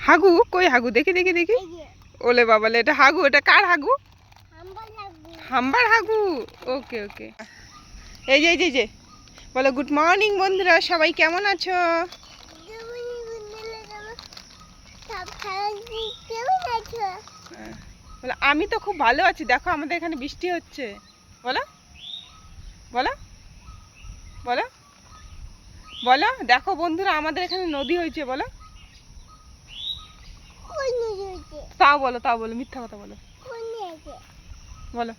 হাগু কই হাগু দেখি দেখি দেখি ওলে বাবালে এটা হাগু এটা কার হাগু হাম্বার হাগু ওকে ওকে এই যে এই যে এই যে বলো গুড মর্নিং বন্ধুরা সবাই কেমন আছো বলো আমি তো খুব ভালো আছি দেখো আমাদের এখানে বৃষ্টি হচ্ছে বলো বলো বলো বলো দেখো বন্ধুরা আমাদের এখানে নদী হয়েছে বলো তাও বলো মিথ্যা কথা বলো বলো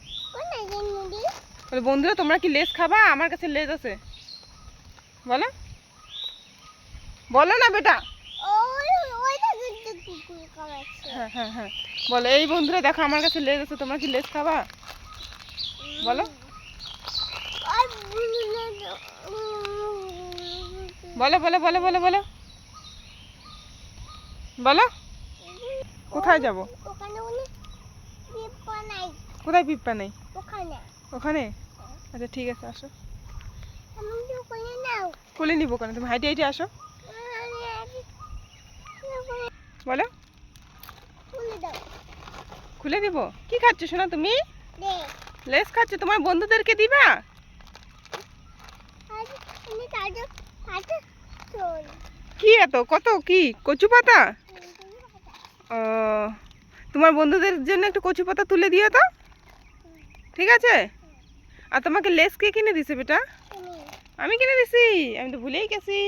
বলো বন্ধুরা তোমরা কি লেজ খাবা আমার কাছে লেজ আছে বলো বলো না বেটা হ্যাঁ হ্যাঁ হ্যাঁ বলো এই বন্ধুরা দেখো আমার কাছে লেজ আছে তোমরা কি লেজ খাবা বলো বলো বলো বলো বলো বলো বলো কোথায় যাব কোথায় পিপ্পা নেই ওখানে আচ্ছা ঠিক আছে আসো কোলে নিবো কেন তুমি হাইটে হাইটে আসো বলো খুলে দিব কি খাচ্ছ শোনা তুমি লেস খাচ্ছ তোমার বন্ধুদেরকে দিবা কি এত কত কি কচু পাতা ও তোমার বন্ধুদের জন্য একটু কচু পাতা তুলে দিও তো ঠিক আছে আর তোমাকে লেস কে কিনে দিছে বেটা আমি কিনে দিছি আমি তো ভুলেই গেছি